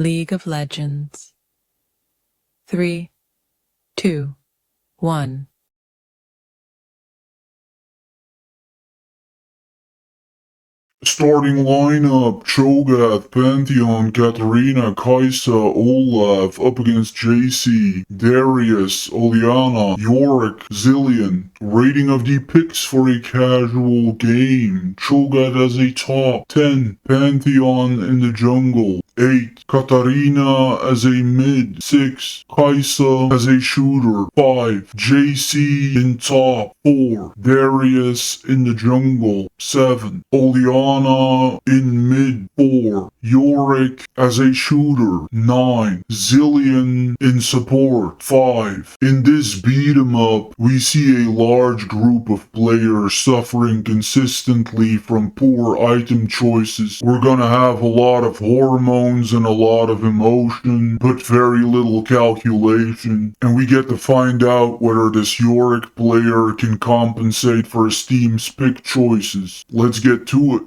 League of Legends. 3, 2, 1. Starting lineup: Cho'Gath, Pantheon, Katarina, Kai'Sa, Olaf, up against JC, Darius, Oliana, Yorick, Zilean. Rating of the picks for a casual game: Cho'Gath as a top, 10, Pantheon in the jungle, 8, Katarina as a mid, 6, Kai'Sa as a shooter, 5, JC in top, 4, Darius in the jungle, 7, Oliana in mid, 4, Yorick as a shooter, 9, Zilean in support, 5. In this beat 'em up, we see a large group of players suffering consistently from poor item choices. We're gonna have a lot of hormones and a lot of emotion, but very little calculation, and we get to find out whether this Yorick player can compensate for his team's pick choices. Let's get to it.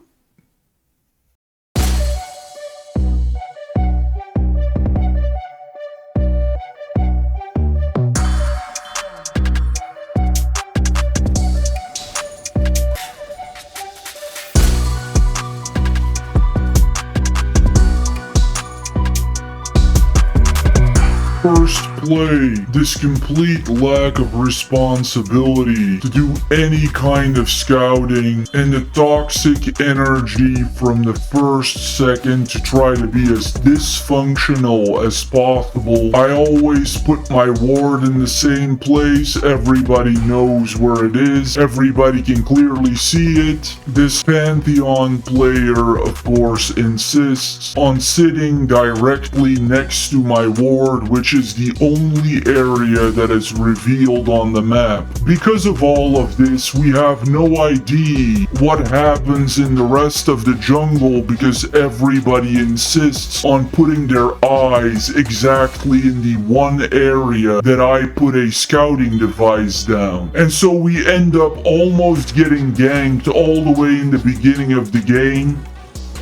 First play, this complete lack of responsibility to do any kind of scouting and the toxic energy from the first second to try to be as dysfunctional as possible. I always put my ward in the same place, everybody knows where it is, everybody can clearly see it. This Pantheon player, of course, insists on sitting directly next to my ward, which is the only area that is revealed on the map. Because of all of this, we have no idea what happens in the rest of the jungle because everybody insists on putting their eyes exactly in the one area that I put a scouting device down. And so we end up almost getting ganked all the way in the beginning of the game.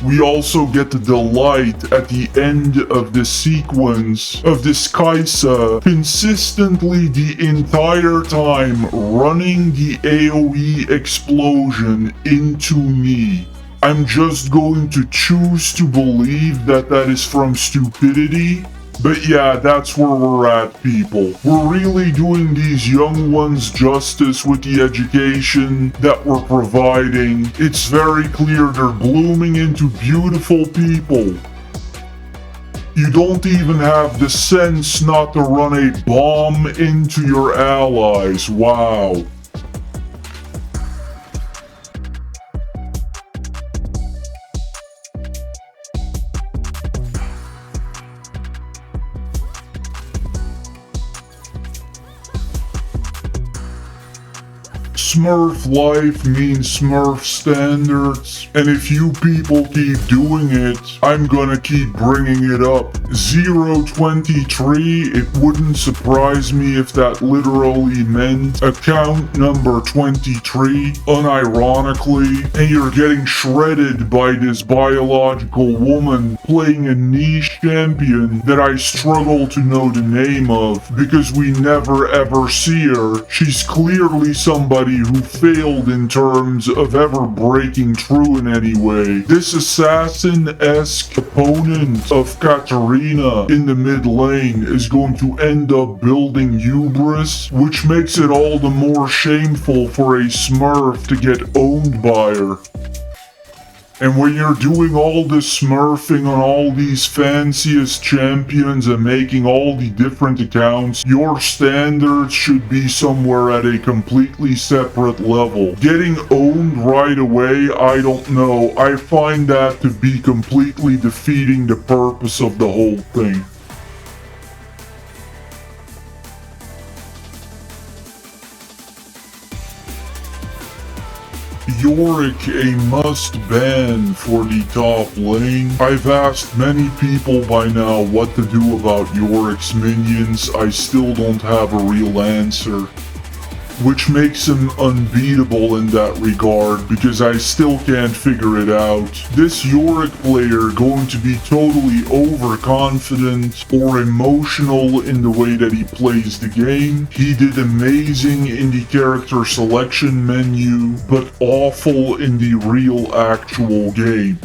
We also get the delight at the end of the sequence of this Kai'Sa consistently the entire time running the AoE explosion into me. I'm just going to choose to believe that that is from stupidity. But yeah, that's where we're at, people. We're really doing these young ones justice with the education that we're providing. It's very clear they're blooming into beautiful people. You don't even have the sense not to run a bomb into your allies. Wow. Smurf life means Smurf standards, and if you people keep doing it, I'm gonna keep bringing it up. 023, it wouldn't surprise me if that literally meant account number 23, unironically, and you're getting shredded by this biological woman playing a niche champion that I struggle to know the name of because we never ever see her. She's clearly somebody who failed in terms of ever breaking through in any way. This assassin-esque opponent of Katarina in the mid lane is going to end up building hubris, which makes it all the more shameful for a Smurf to get owned by her. And when you're doing all this smurfing on all these fanciest champions and making all the different accounts, your standards should be somewhere at a completely separate level. Getting owned right away, I don't know. I find that to be completely defeating the purpose of the whole thing. Yorick a must ban for the top lane. I've asked many people by now what to do about Yorick's minions. I still don't have a real answer. which makes him unbeatable in that regard because I still can't figure it out. This Yorick player going to be totally overconfident or emotional in the way that he plays the game. He did amazing in the character selection menu, but awful in the real actual game.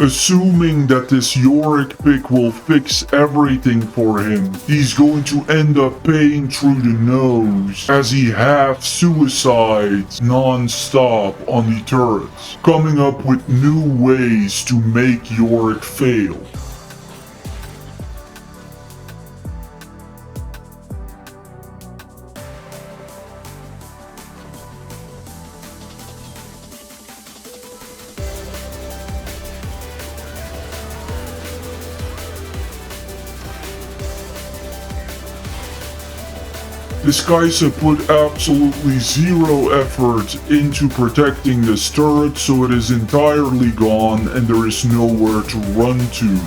Assuming that this Yorick pick will fix everything for him, he's going to end up paying through the nose as he half suicides non-stop on the turrets, coming up with new ways to make Yorick fail. This Kaisa put absolutely zero effort into protecting this turret, so it is entirely gone and there is nowhere to run to.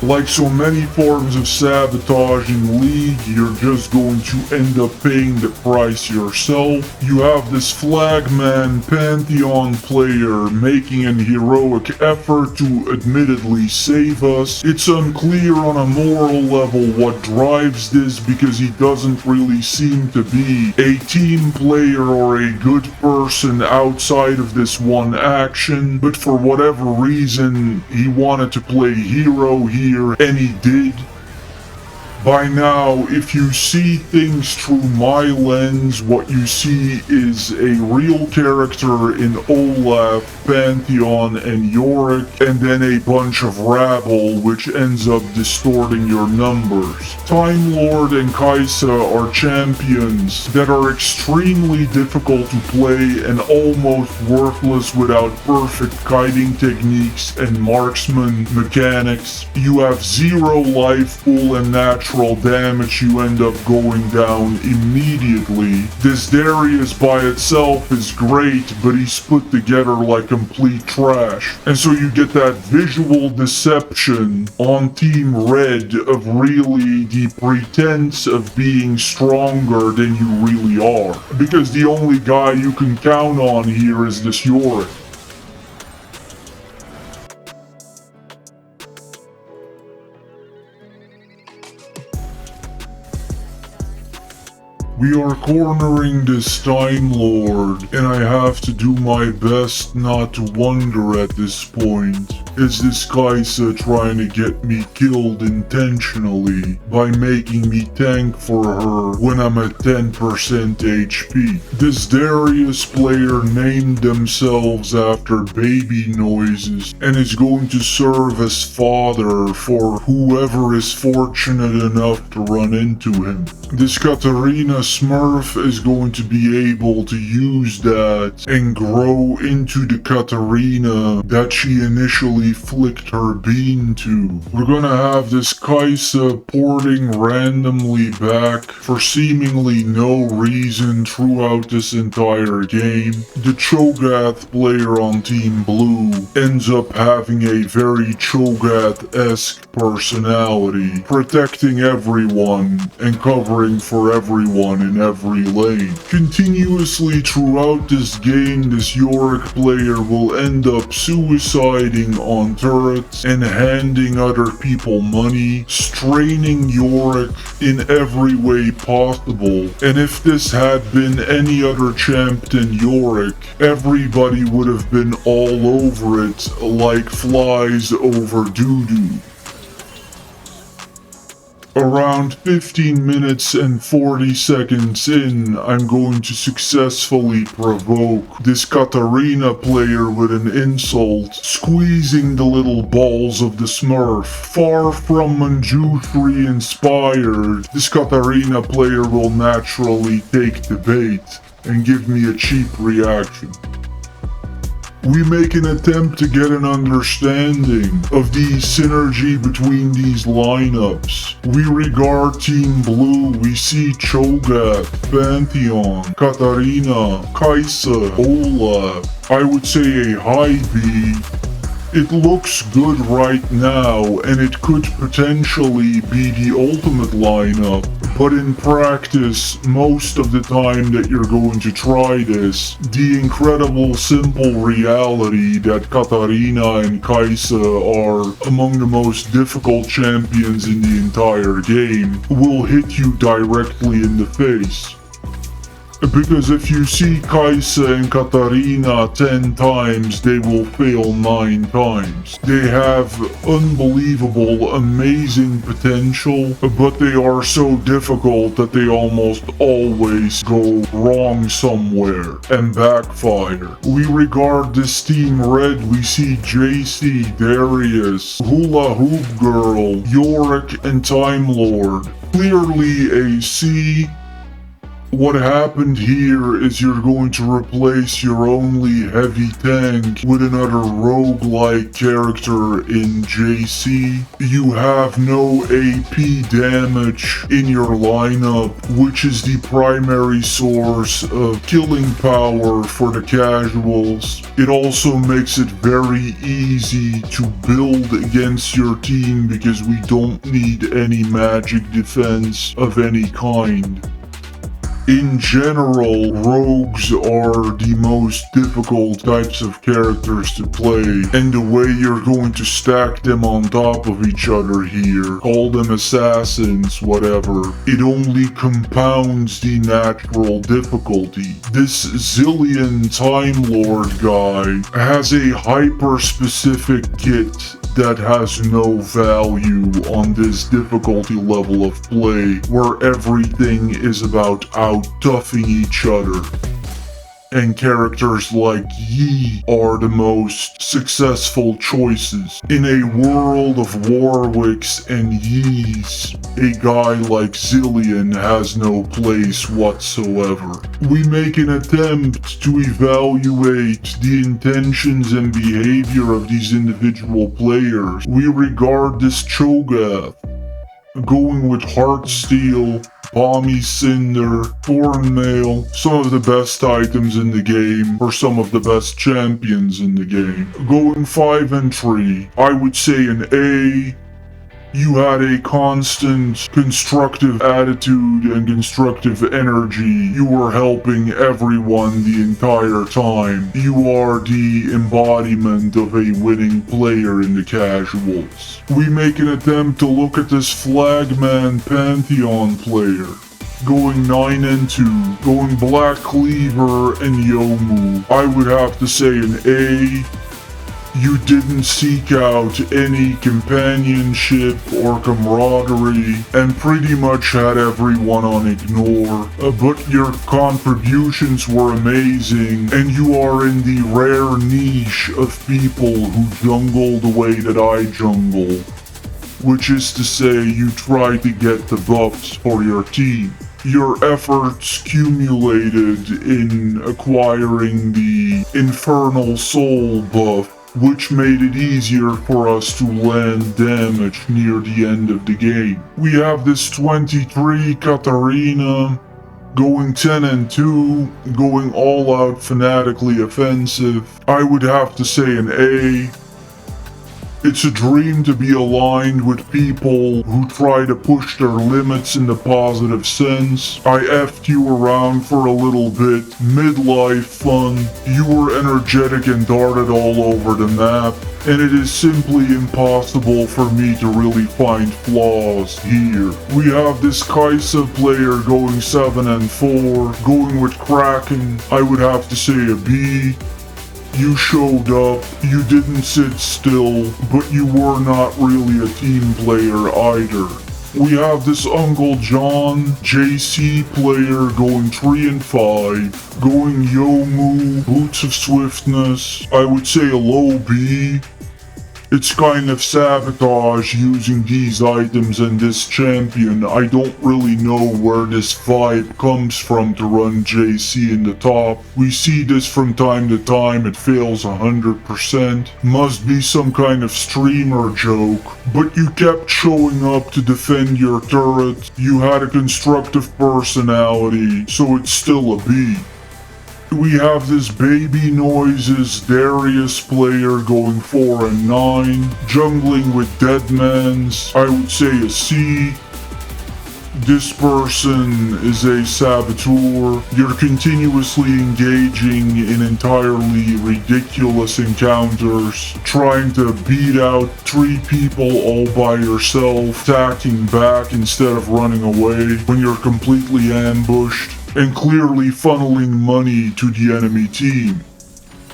Like so many forms of sabotage in League, you're just going to end up paying the price yourself. You have this Flagman Pantheon player making an heroic effort to admittedly save us. It's unclear on a moral level what drives this because he doesn't really seem to be a team player or a good person outside of this one action, but for whatever reason, he wanted to play hero here. And he did. By now, if you see things through my lens, what you see is a real character in Olaf, Pantheon, and Yorick, and then a bunch of rabble, which ends up distorting your numbers. Time Lord and Kaisa are champions that are extremely difficult to play and almost worthless without perfect kiting techniques and marksman mechanics. You have zero life pool and natural damage, you end up going down immediately. This Darius by itself is great, but he's put together like complete trash. And so you get that visual deception on Team Red of really the pretense of being stronger than you really are. Because the only guy you can count on here is this Yorick. We are cornering this Time Lord, and I have to do my best not to wonder at this point. Is this Kaisa trying to get me killed intentionally by making me tank for her when I'm at 10% HP? This Darius player named themselves after baby noises and is going to serve as fodder for whoever is fortunate enough to run into him. This Katarina Smurf is going to be able to use that and grow into the Katarina that she initially flicked her bean to. We're gonna have this Kaisa porting randomly back for seemingly no reason throughout this entire game. The Cho'Gath player on Team Blue ends up having a very Cho'Gath-esque personality, protecting everyone and covering for everyone in every lane. Continuously throughout this game, this Yorick player will end up suiciding on turrets and handing other people money, straining Yorick in every way possible. And if this had been any other champ than Yorick, everybody would have been all over it like flies over doo-doo. Around 15 minutes and 40 seconds in, I'm going to successfully provoke this Katarina player with an insult, squeezing the little balls of the Smurf. Far from Manjushri inspired, this Katarina player will naturally take the bait and give me a cheap reaction. We make an attempt to get an understanding of the synergy between these lineups. We regard Team Blue, we see Cho'Gath, Pantheon, Katarina, Kaisa, Olaf. I would say a high B. It looks good right now, and it could potentially be the ultimate lineup, but in practice, most of the time that you're going to try this, the incredible simple reality that Katarina and Kaisa are among the most difficult champions in the entire game will hit you directly in the face. Because if you see Kaisa and Katarina 10 times, they will fail 9 times. They have unbelievable, amazing potential, but they are so difficult that they almost always go wrong somewhere and backfire. We regard this team red, we see JC, Darius, Hula Hoop Girl, Yorick, and Time Lord. Clearly a C. What happened here is you're going to replace your only heavy tank with another roguelike character in JC. You have no AP damage in your lineup, which is the primary source of killing power for the casuals. It also makes it very easy to build against your team because we don't need any magic defense of any kind. In general, rogues are the most difficult types of characters to play, and the way you're going to stack them on top of each other here, call them assassins, whatever, it only compounds the natural difficulty. This Zillion Time Lord guy has a hyper-specific kit that has no value on this difficulty level of play, where everything is about out-toughing each other. And characters like Yi are the most successful choices. In a world of Warwicks and Yis, a guy like Zillion has no place whatsoever. We make an attempt to evaluate the intentions and behavior of these individual players. We regard this Cho'Gath, going with Heartsteel, Balmy Cinder, Thorn Mail, some of the best items in the game for some of the best champions in the game. Going 5 entry, I would say an A. You had a constant constructive attitude and constructive energy. You were helping everyone the entire time. You are the embodiment of a winning player in the casuals. We make an attempt to look at this Flagman Pantheon player. Going 9 and 2, going Black Cleaver and Yomu. I would have to say an A. You didn't seek out any companionship or camaraderie and pretty much had everyone on ignore. But your contributions were amazing, and you are in the rare niche of people who jungle the way that I jungle. Which is to say, you try to get the buffs for your team. Your efforts cumulated in acquiring the Infernal Soul buff, which made it easier for us to land damage near the end of the game. We have this 23 Katarina, going 10 and 2, going all out fanatically offensive. I would have to say an A. It's a dream to be aligned with people who try to push their limits in the positive sense. I effed you around for a little bit, midlife fun. You were energetic and darted all over the map, and it is simply impossible for me to really find flaws here. We have this Kaisa player going 7 and 4, going with Kraken. I would have to say a B. You showed up, you didn't sit still, but you were not really a team player either. We have this Uncle John, JC player going 3 and 5, going Yomu, Boots of Swiftness, I would say a low B. It's kind of sabotage using these items and this champion. I don't really know where this vibe comes from to run JC in the top. We see this from time to time, it fails 100%. Must be some kind of streamer joke. But you kept showing up to defend your turret. You had a constructive personality, so it's still a B. We have this baby noises Darius player going 4 and 9, jungling with Deadmans, I would say a C. This person is a saboteur. You're continuously engaging in entirely ridiculous encounters, trying to beat out 3 people all by yourself, attacking back instead of running away when you're completely ambushed, and clearly funneling money to the enemy team.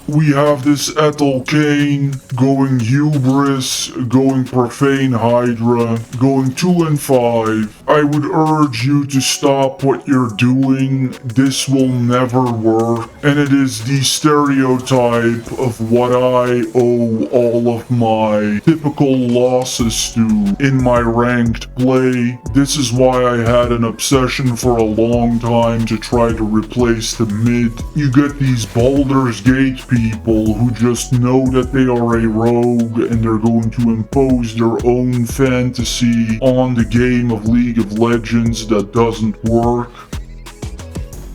We have this Ethel Kane going Hubris, going Profane Hydra, going 2 and 5. I would urge you to stop what you're doing. This will never work. And it is the stereotype of what I owe all of my typical losses to in my ranked play. This is why I had an obsession for a long time to try to replace the mid. You get these Baldur's Gate people who just know that they are a rogue and they're going to impose their own fantasy on the game of League of Legends that doesn't work.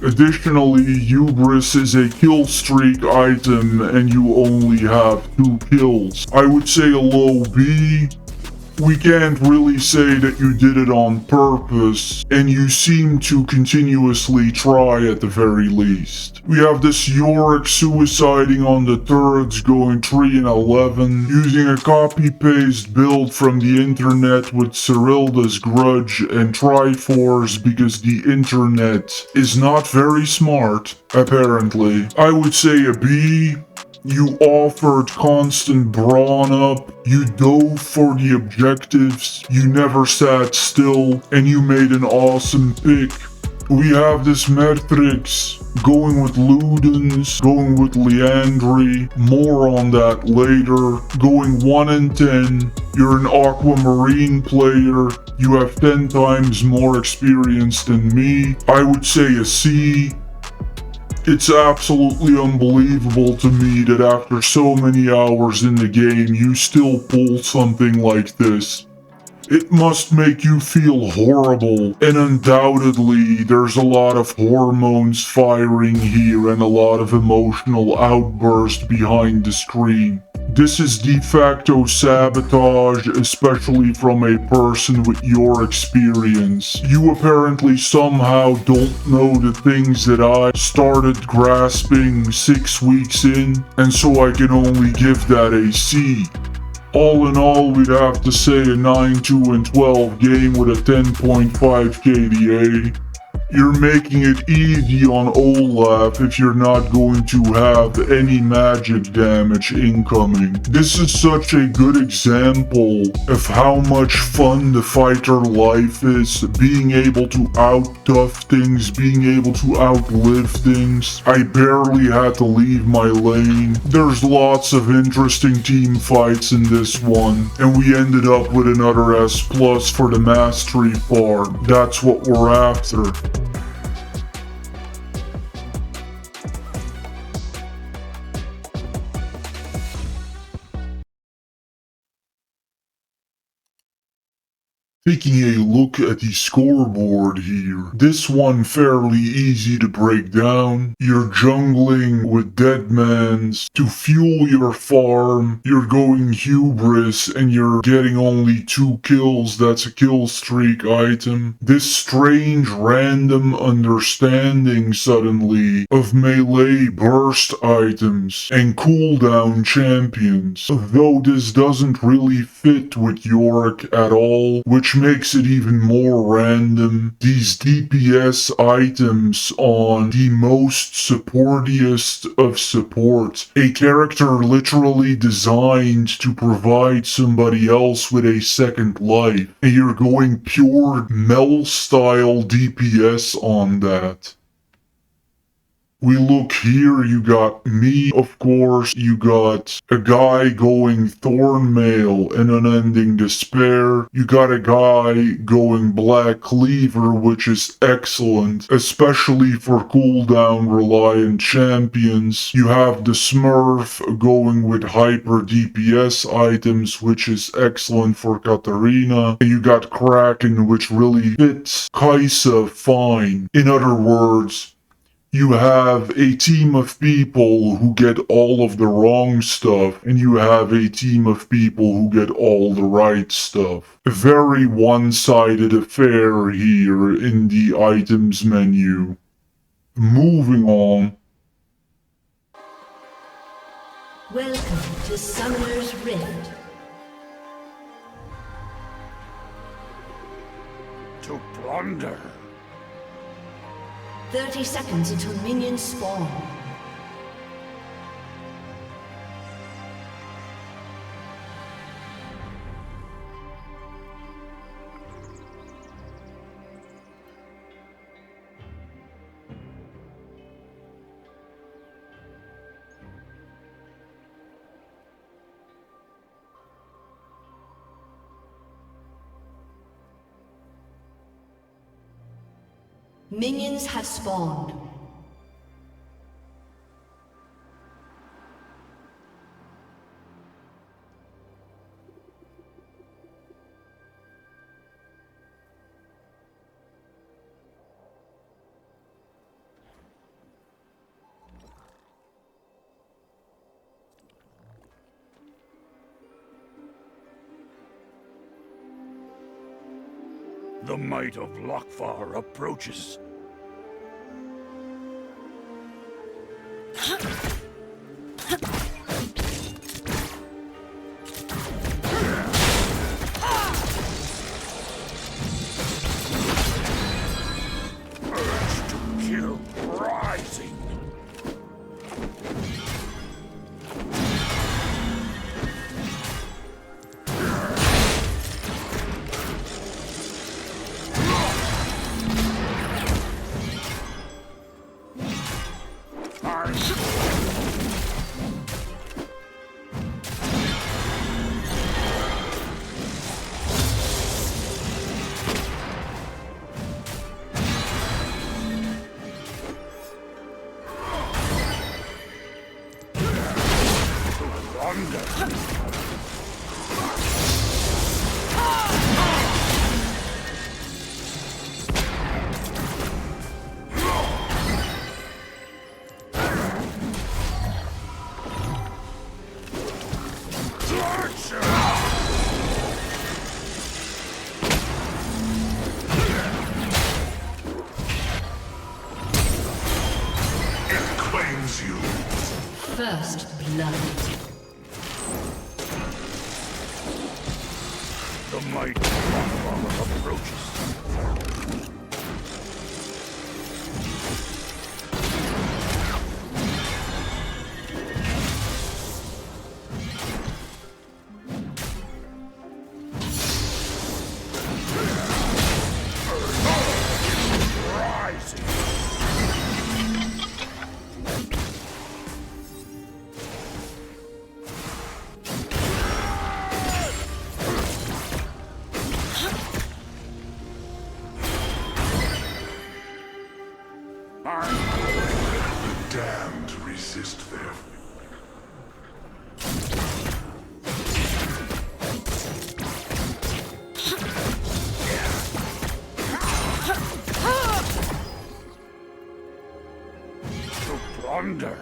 Additionally, Hubris is a kill streak item and you only have 2 kills. I would say a low B. We can't really say that you did it on purpose, and you seem to continuously try at the very least. We have this Yorick suiciding on the turrets going 3 and 11, using a copy-paste build from the internet with Cyrilda's Grudge and Triforce because the internet is not very smart, apparently. I would say a B. You offered constant brawn up, you dove for the objectives, you never sat still, and you made an awesome pick. We have this Matrix going with Ludens, going with Leandri, more on that later, going 1 and 10. You're an Aquamarine player, you have 10 times more experience than me. I would say a C. It's absolutely unbelievable to me that after so many hours in the game, you still pull something like this. It must make you feel horrible, and undoubtedly there's a lot of hormones firing here and a lot of emotional outburst behind the screen. This is de facto sabotage, especially from a person with your experience. You apparently somehow don't know the things that I started grasping 6 weeks in, and so I can only give that a C. All in all, we'd have to say a 9-2 and 12 game with a 10.5 KDA. You're making it easy on Olaf if you're not going to have any magic damage incoming. This is such a good example of how much fun the fighter life is, being able to out-tough things, being able to outlive things. I barely had to leave my lane. There's lots of interesting team fights in this one, and we ended up with another S+ for the mastery farm. That's what we're after. Taking a look at the scoreboard here, this one fairly easy to break down. You're jungling with Deadmans to fuel your farm, you're going Hubris and you're getting only 2 kills, that's a kill streak item. This strange random understanding suddenly of melee burst items and cooldown champions. Though this doesn't really fit with Yorick at all, which makes it even more random. These DPS items on the most supportiest of support. A character literally designed to provide somebody else with a second life. And you're going pure Mel style DPS on that. We look here, you got me, of course, you got a guy going Thornmail and Unending Despair, you got a guy going Black Cleaver, which is excellent, especially for cooldown reliant champions. You have the Smurf going with Hyper DPS items, which is excellent for Katarina, and you got Kraken, which really fits Kaisa fine. In other words, You have a team of people who get all of the wrong stuff, and you have a team of people who get all the right stuff. A very one-sided affair here in the items menu. Moving on. Welcome to Summoner's Rift. To plunder. 30 seconds until minions spawn. Minions have spawned. The might of Lokfar approaches. Urge to kill rising. First blood. The might of Lokfar approaches. Damned resist their... To plunder.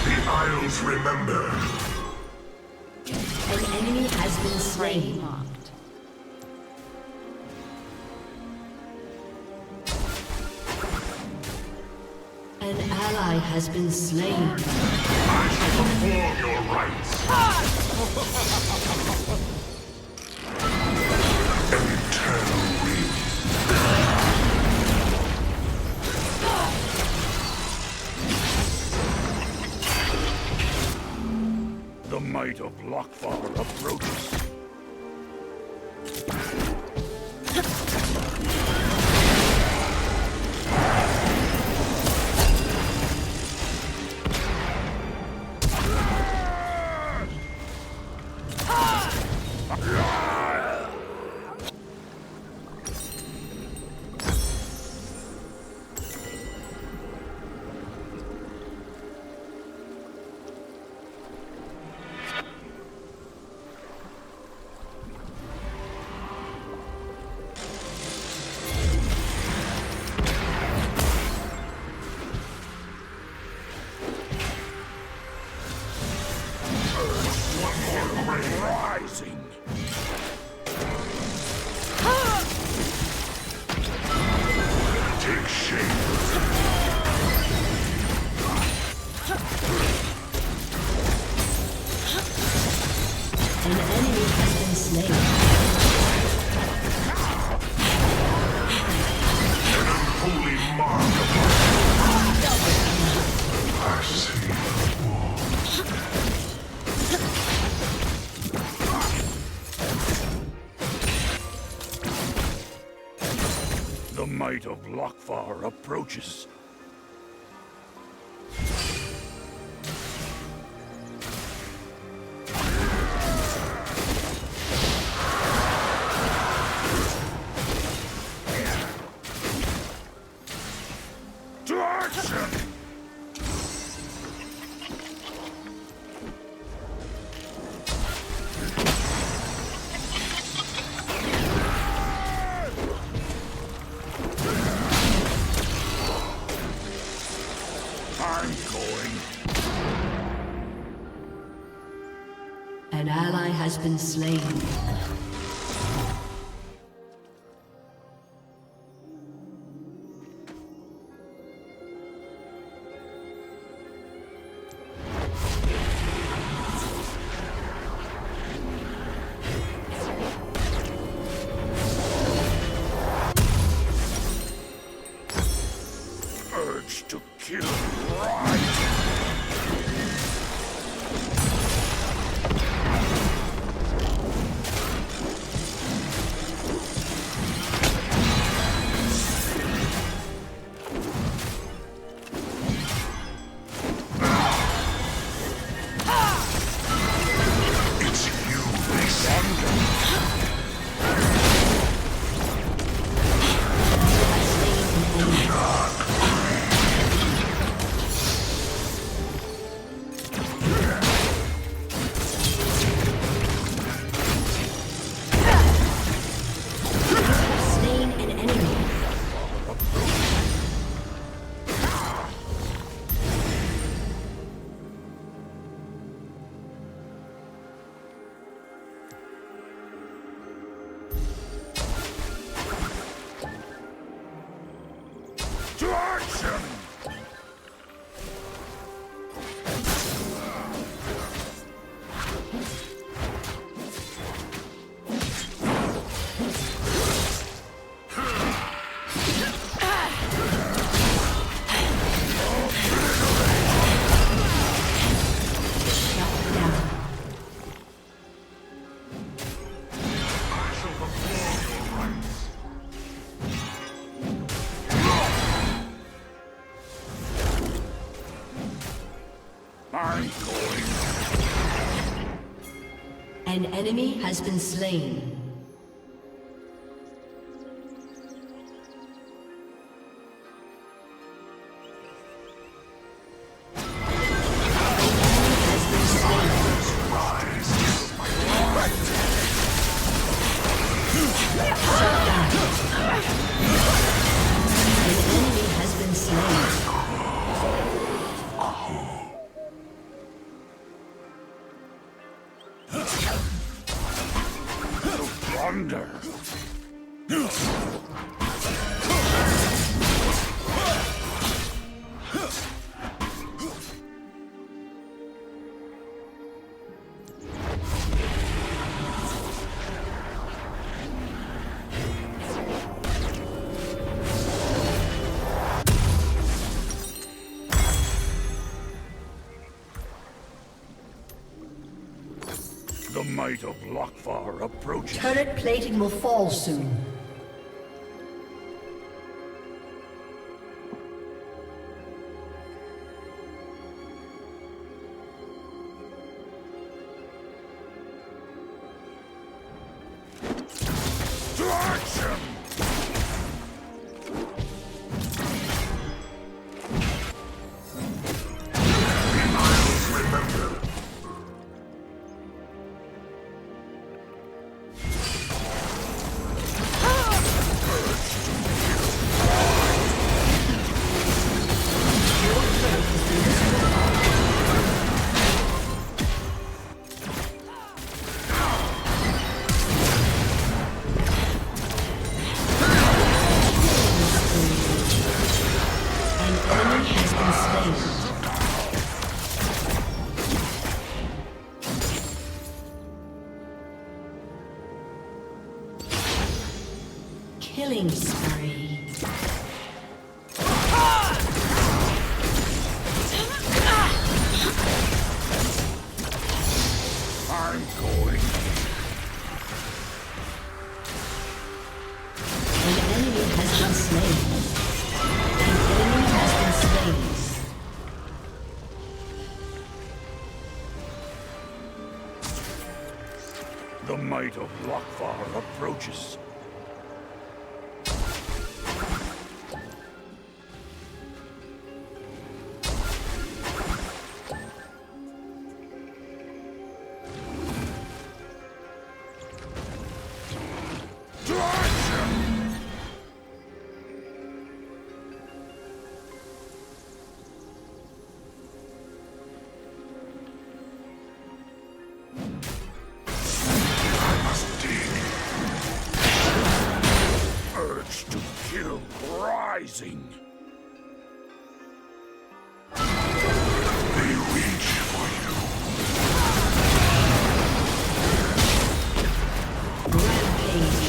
The Isles remember. An enemy has been slain. An ally has been slain. I shall perform your rites. An eternal ring. The might of Lokfar approaches. The might of Lokfar approaches. To action! I'm going. An ally has been slain. Urge to kill right. Slain an enemy. To action! I'm going. An enemy has been slain. Plunder. The might of Lokfar approaches. Turret plating will fall soon. To action! Killing spree. I'm going. An enemy has been slain. An enemy has been slain. The might of Lokvar approaches. Urge to kill rising. They reach for you. Rampage.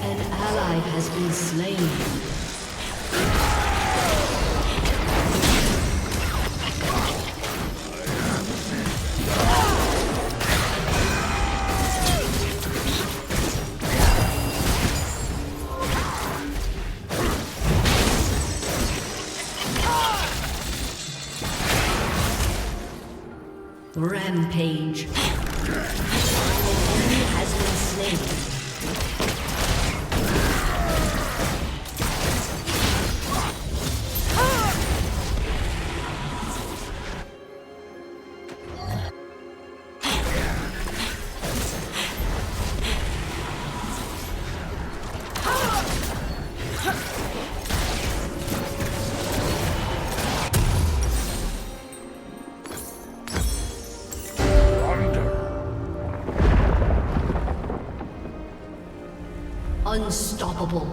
An ally has been slain. Rampage. An enemy has been slain. Unstoppable.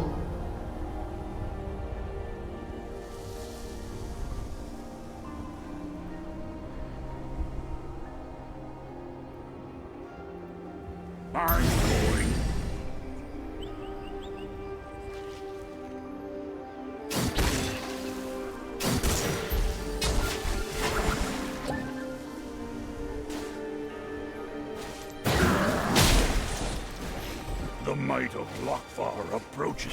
I'm going. The might of Lokvar approaches.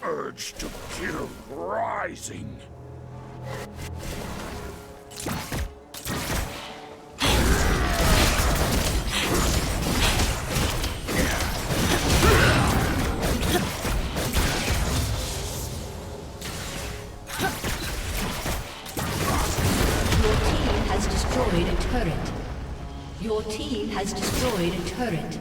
Urge to kill rising. Destroyed a turret. Your team has destroyed a turret.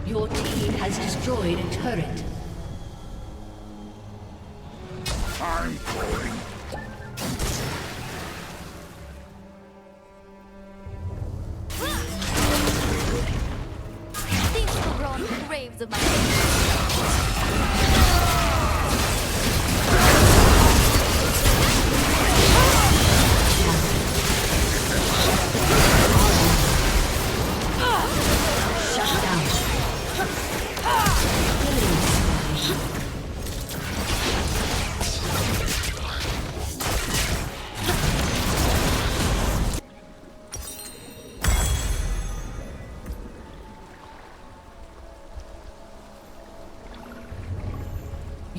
Your team has destroyed a turret. I'm going. Things will grow on the graves of my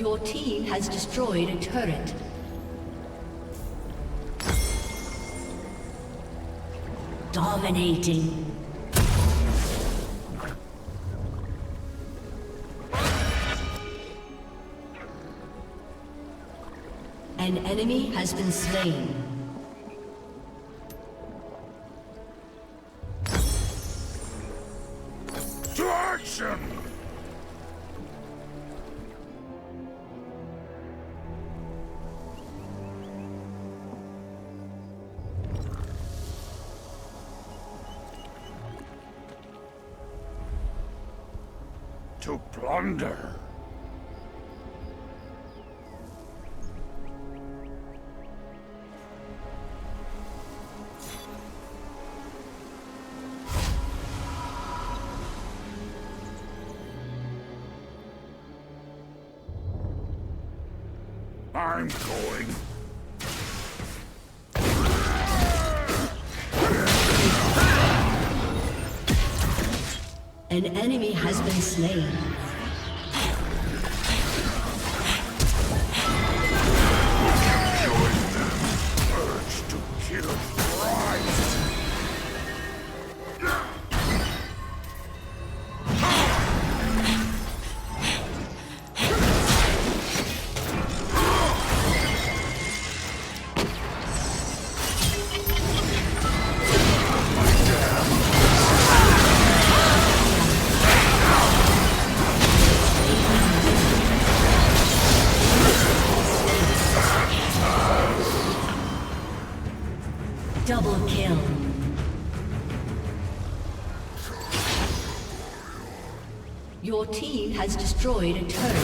Your team has destroyed a turret. Dominating. An enemy has been slain. To action! To plunder. I'm going. An enemy has been slain. Urge to kill rise. Double kill. Your team has destroyed a turret.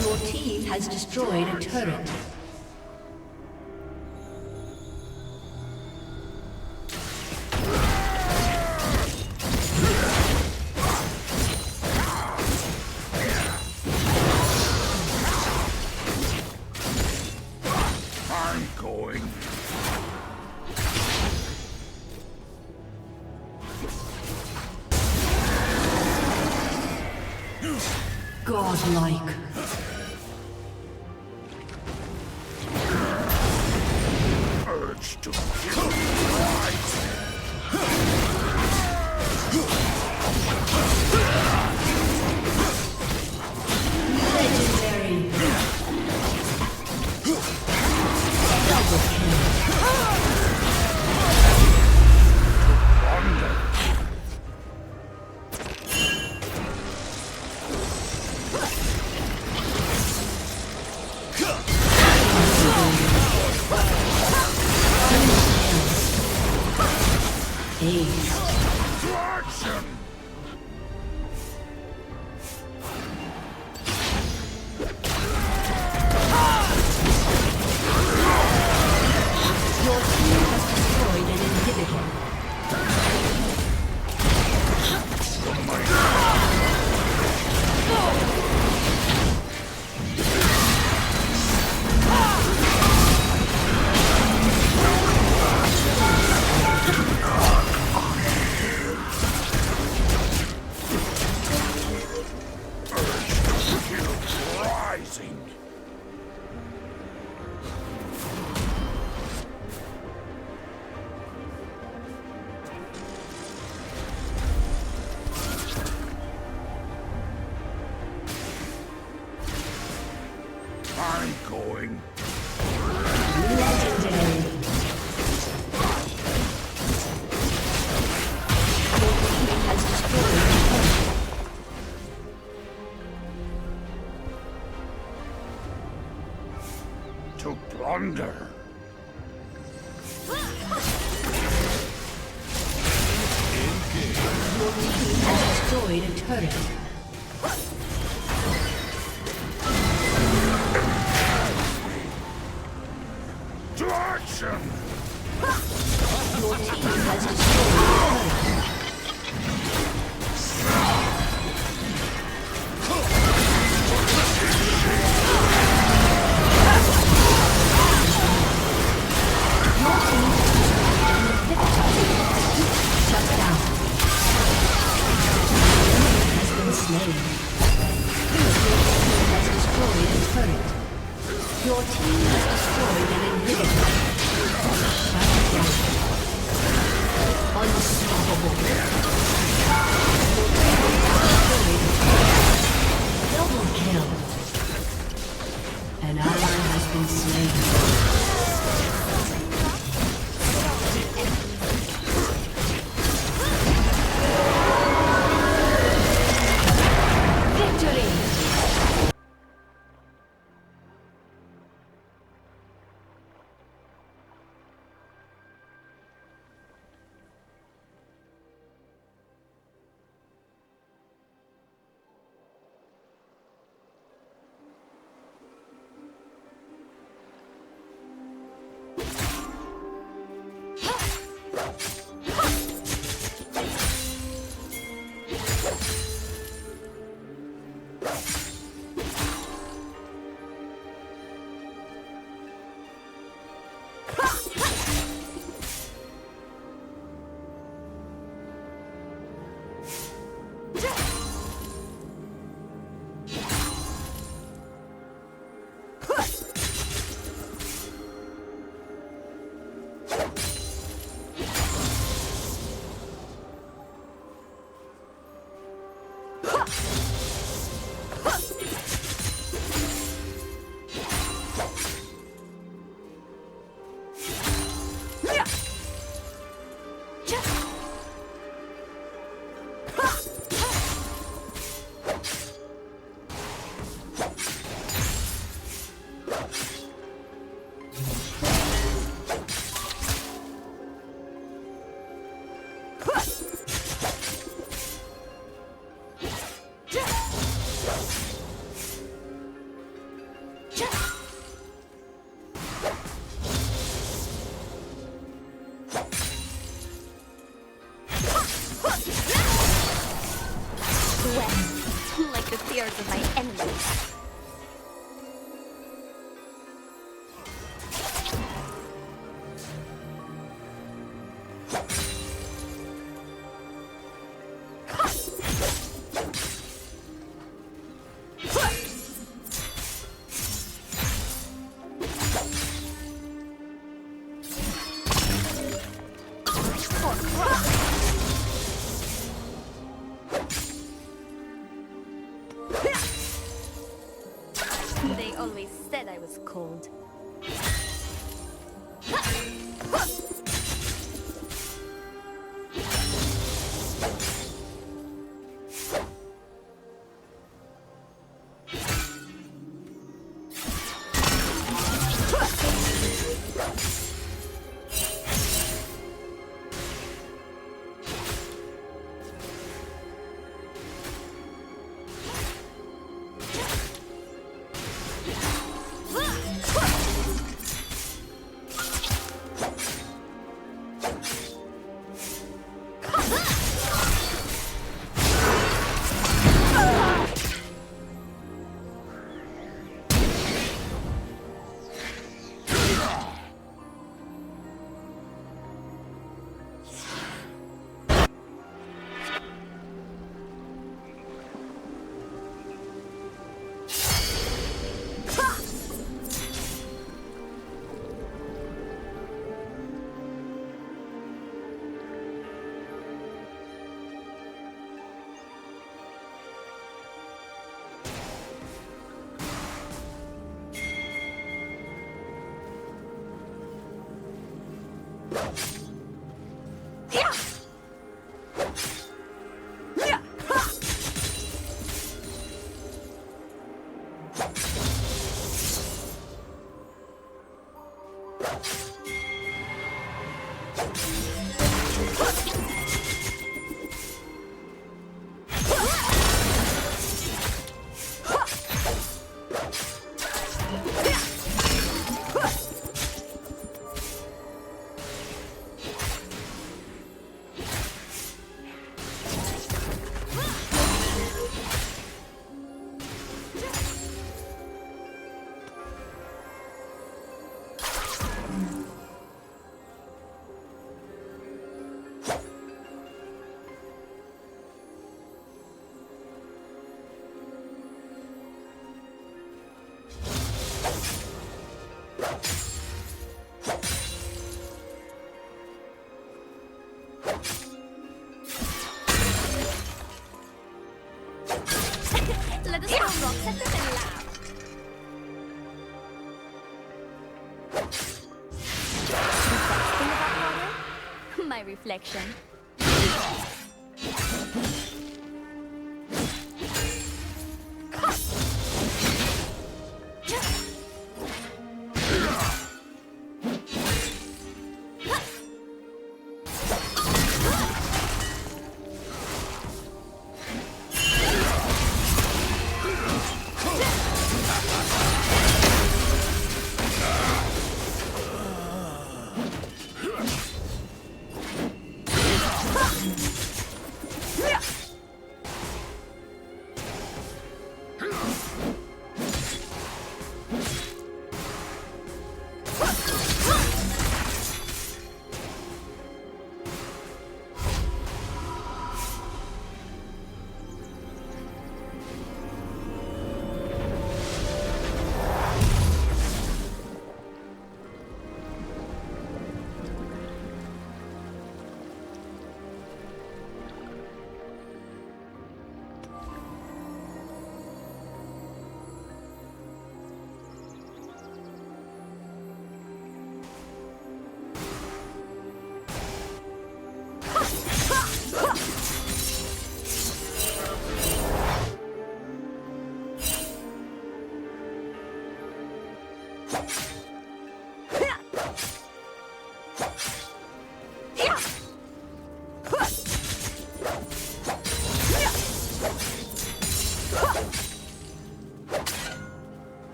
Your team has destroyed a turret. I'm going. Godlike. Urge to kill rise. Legendary. Double kill. Ace. To action! Your team has destroyed an inhibitor. Rising! I'm going. Legendary. Your team has destroyed an turret. To plunder. Your team has destroyed a turret. To action! Your team has destroyed a turret. Your team has destroyed an inhibitor. enemies. They always said I was cold. Let us throw rocks at them and laugh. The best thing about water? My reflection.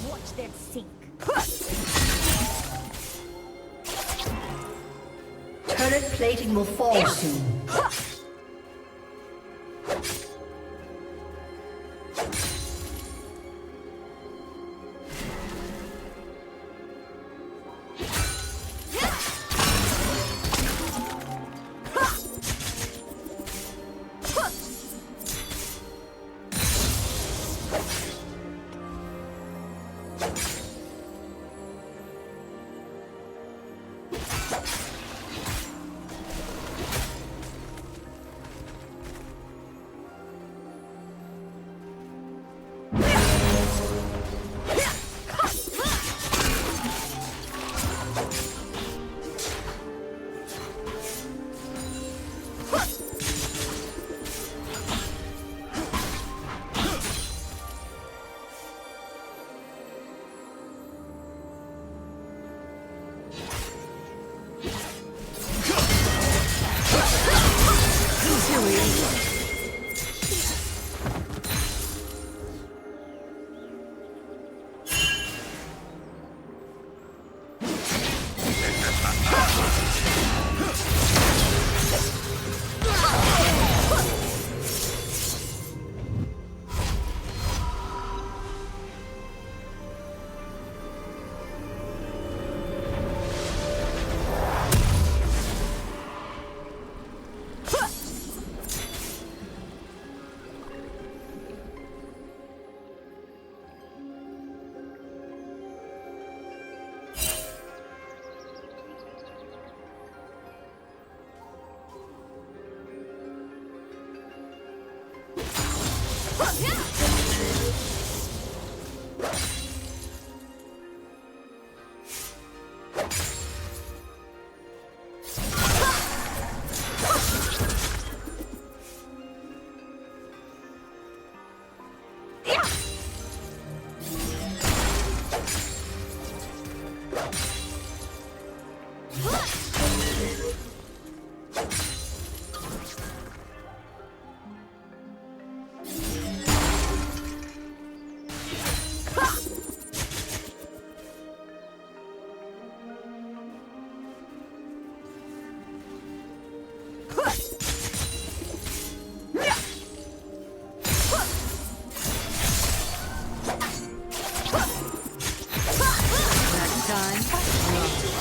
Watch them sink. Turret plating will fall soon.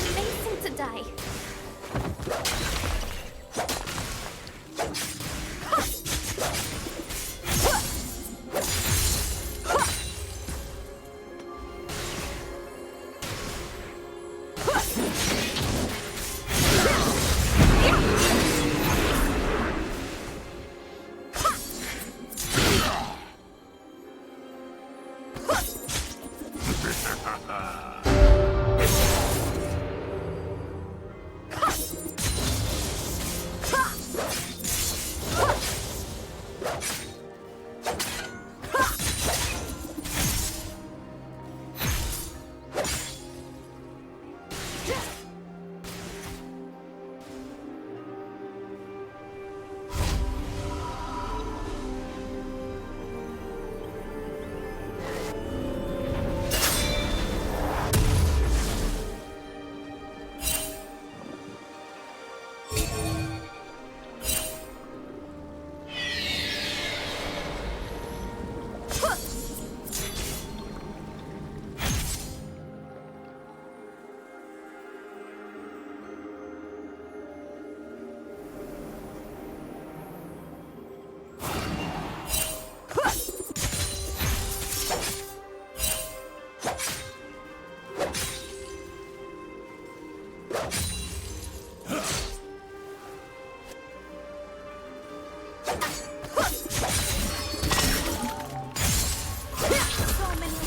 Amazing to die. So many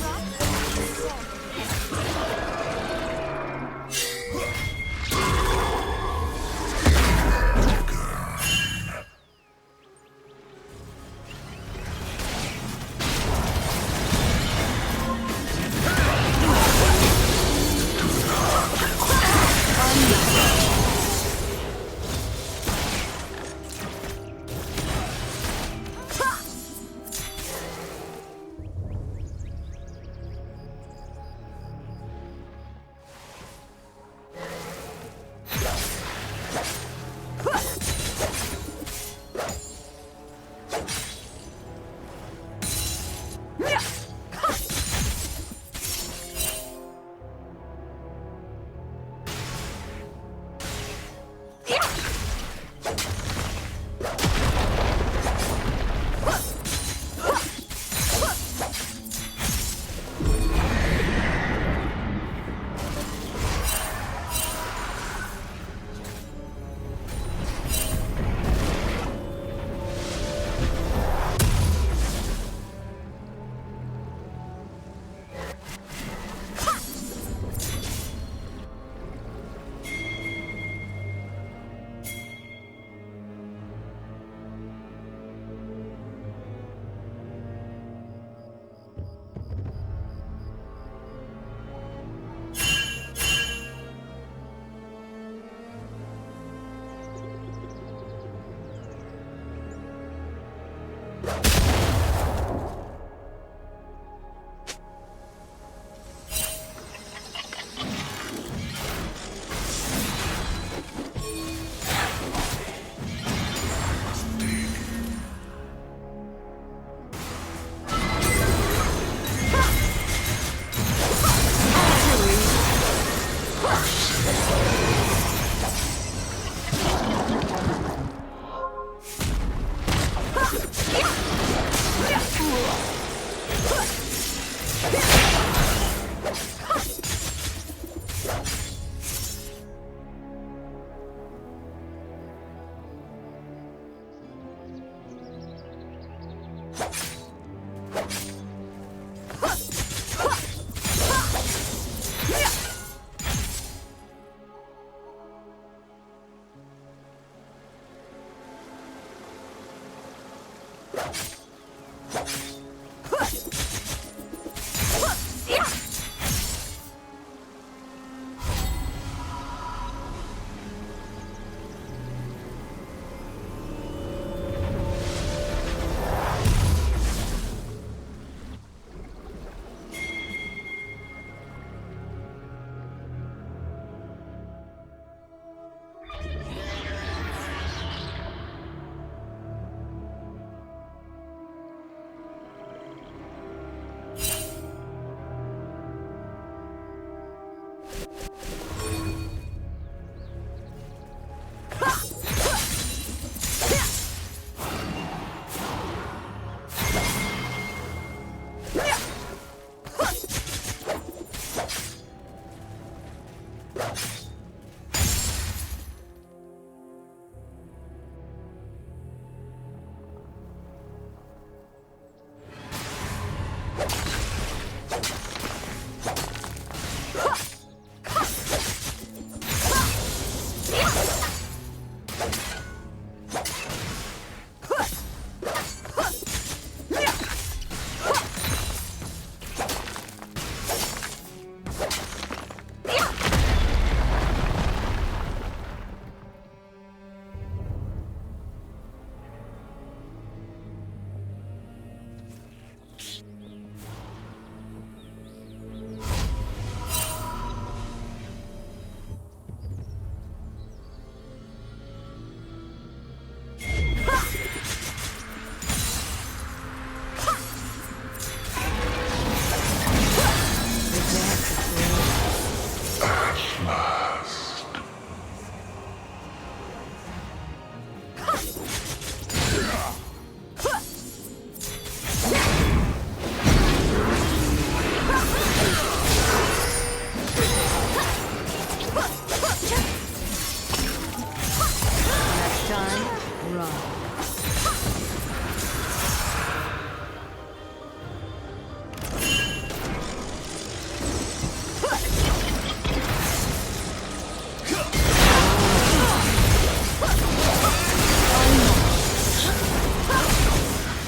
Run.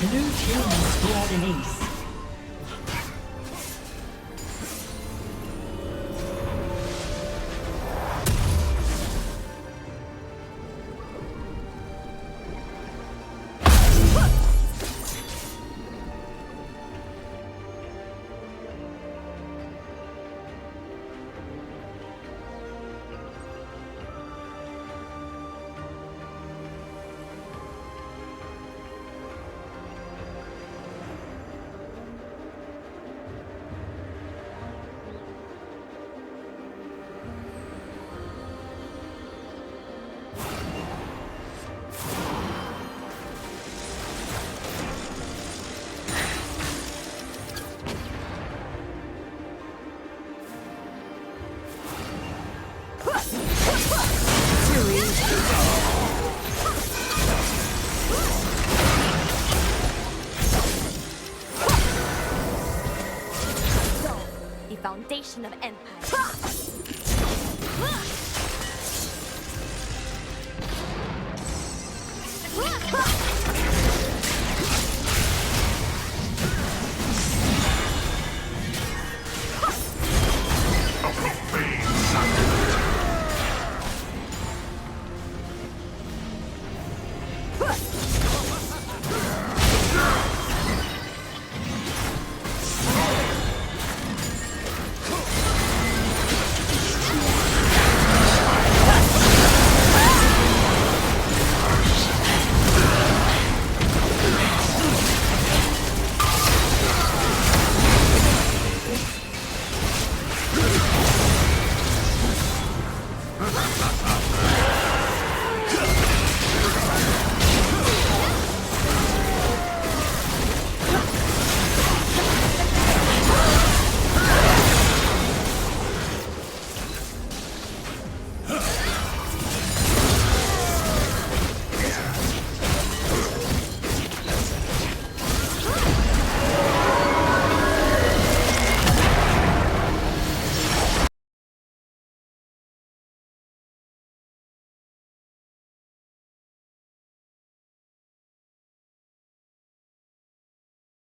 Blue team has scored an ace. The foundation of empire.